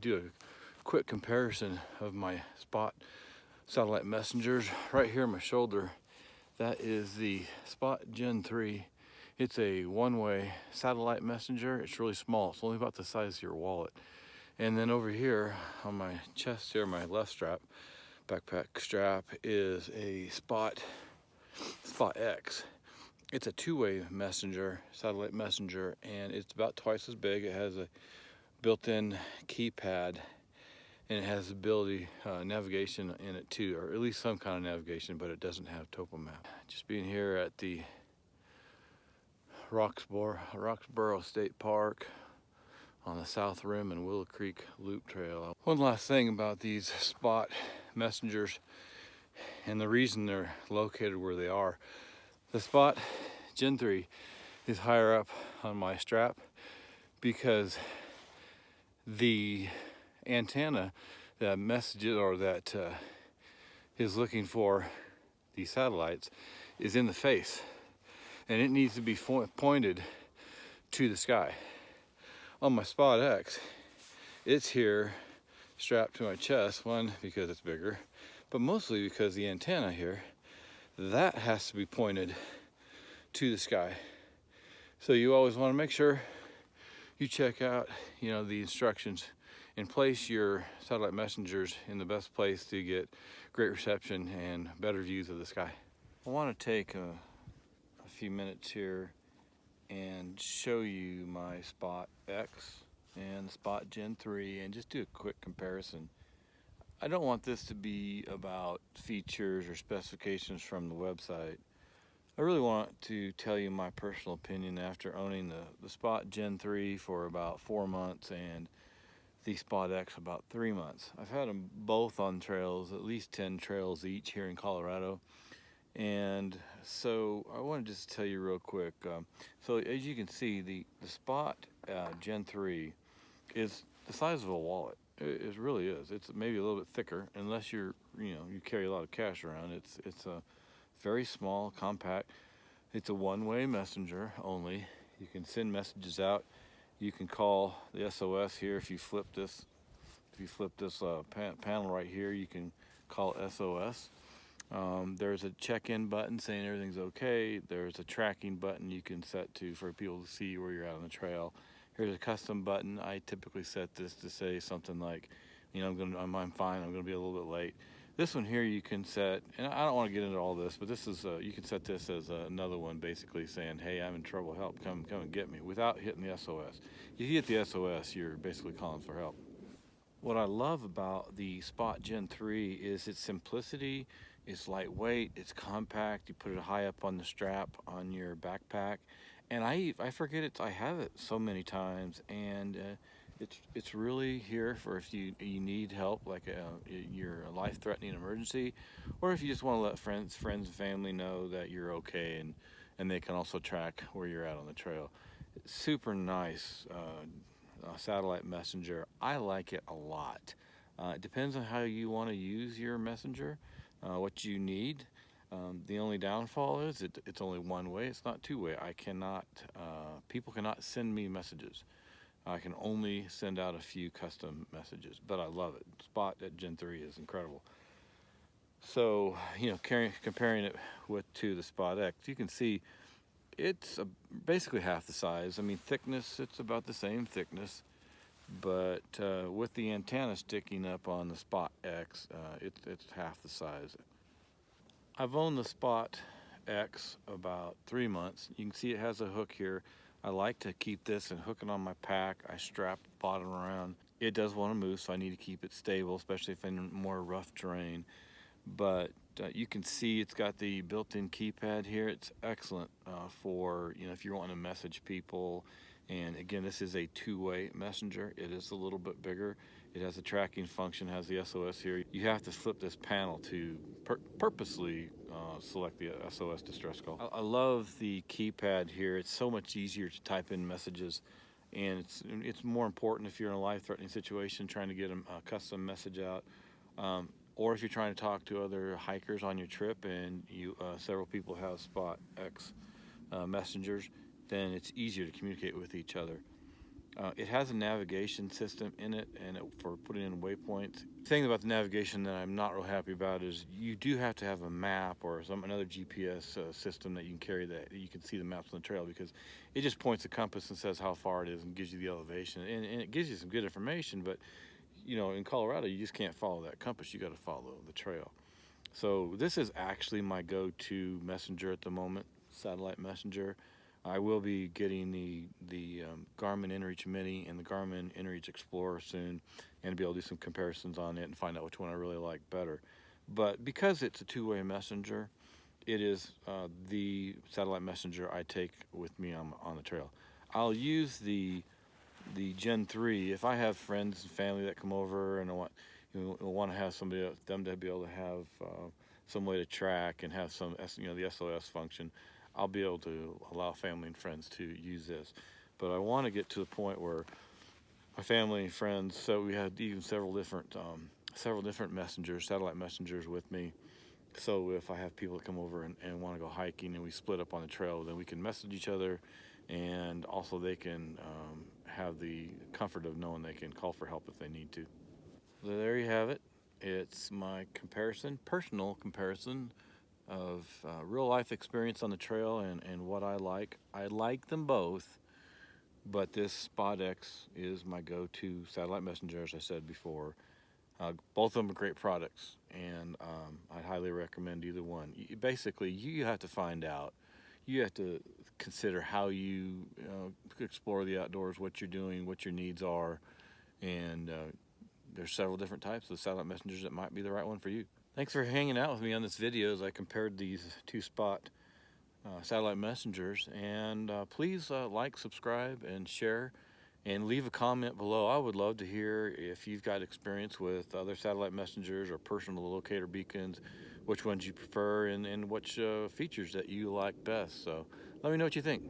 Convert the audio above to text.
do a quick comparison of my Spot satellite messengers. Right here on my shoulder, that is the Spot Gen 3. It's a one-way satellite messenger. It's really small. It's only about the size of your wallet. And then over here on my chest here, my left strap, backpack strap, is a Spot X. It's a two-way messenger, satellite messenger, and it's about twice as big. It has a built-in keypad, and it has ability navigation in it too, or at least some kind of navigation, but it doesn't have topo map. Just being here at the Roxborough State Park on the South Rim and Willow Creek Loop Trail. One last thing about these Spot messengers and the reason they're located where they are. The Spot Gen 3 is higher up on my strap because the antenna that messages or that is looking for these satellites is in the face, and it needs to be pointed to the sky. On my Spot X, it's here strapped to my chest, one because it's bigger, but mostly because the antenna here, that has to be pointed to the sky. So you always want to make sure you check out, the instructions and place your satellite messengers in the best place to get great reception and better views of the sky. I want to take a few minutes here and show you my Spot X and the Spot Gen 3 and just do a quick comparison. I don't want this to be about features or specifications from the website. I really want to tell you my personal opinion after owning the Spot Gen 3 for about 4 months and the Spot X about 3 months. I've had them both on trails, at least 10 trails each here in Colorado. And so I want to just tell you real quick. So as you can see, the Spot Gen 3 is the size of a wallet. It really is. It's maybe a little bit thicker, unless you carry a lot of cash around. It's a very small, compact. It's a one-way messenger only. You can send messages out. You can call the SOS here. If you flip this panel right here, you can call SOS. There's a check-in button saying everything's okay. There's a tracking button you can set to for people to see where you're at on the trail. Here's a custom button. I typically set this to say something like, I'm fine, I'm gonna be a little bit late. This one here you can set, and I don't want to get into all this, but this is you can set this as another one, basically saying, hey, I'm in trouble, help, come and get me, without hitting the SOS. If you hit the SOS, you're basically calling for help. What I love about the Spot Gen 3 is its simplicity. It's lightweight, it's compact. You put it high up on the strap on your backpack, and I forget it. I have it so many times, and it's really here for if you need help, like you're a life-threatening emergency, or if you just want to let friends and family know that you're okay, and they can also track where you're at on the trail. Super nice satellite messenger. I like it a lot. It depends on how you want to use your messenger. What you need. The only downfall is it's only one way. It's not two-way. People cannot send me messages. I can only send out a few custom messages, but I love it. Spot at Gen 3 is incredible. So, comparing it to the Spot X, you can see it's basically half the size. I mean, thickness, it's about the same thickness, but with the antenna sticking up on the Spot X, it's half the size. I've owned the Spot X about 3 months. You can see it has a hook here. I like to keep this and hook it on my pack. I strap the bottom around. It does want to move, so I need to keep it stable, especially if in more rough terrain. But you can see it's got the built-in keypad here. It's excellent for if you're wanting to message people. And again, this is a two-way messenger. It is a little bit bigger. It has a tracking function, has the SOS here. You have to flip this panel to purposely select the SOS distress call. I love the keypad here. It's so much easier to type in messages, and it's more important if you're in a life-threatening situation trying to get a custom message out, or if you're trying to talk to other hikers on your trip and several people have Spot X messengers, then it's easier to communicate with each other. It has a navigation system in it, and for putting in waypoints. The thing about the navigation that I'm not real happy about is you do have to have a map or another GPS system that you can carry, that you can see the maps on the trail, because it just points the compass and says how far it is and gives you the elevation, and it gives you some good information. But in Colorado, you just can't follow that compass. You got to follow the trail. So this is actually my go-to messenger at the moment, satellite messenger. I will be getting the Garmin InReach Mini and the Garmin InReach Explorer soon, and be able to do some comparisons on it and find out which one I really like better. But because it's a two-way messenger, it is the satellite messenger I take with me on the trail. I'll use the Gen 3 if I have friends and family that come over, and I want to have them to be able to have some way to track and have the SOS function. I'll be able to allow family and friends to use this. But I want to get to the point where my family and friends, so we had even several different messengers, satellite messengers with me. So if I have people that come over and want to go hiking and we split up on the trail, then we can message each other, and also they can have the comfort of knowing they can call for help if they need to. So there you have it. It's my personal comparison of real life experience on the trail, and what I like. I like them both, but this Spot X is my go-to satellite messenger, as I said before. Both of them are great products, and I'd highly recommend either one. Basically, you have to find out. You have to consider how you explore the outdoors, what you're doing, what your needs are, and there's several different types of satellite messengers that might be the right one for you. Thanks for hanging out with me on this video as I compared these two Spot satellite messengers. And please like, subscribe, and share, and leave a comment below. I would love to hear if you've got experience with other satellite messengers or personal locator beacons, which ones you prefer, and which features that you like best. So let me know what you think.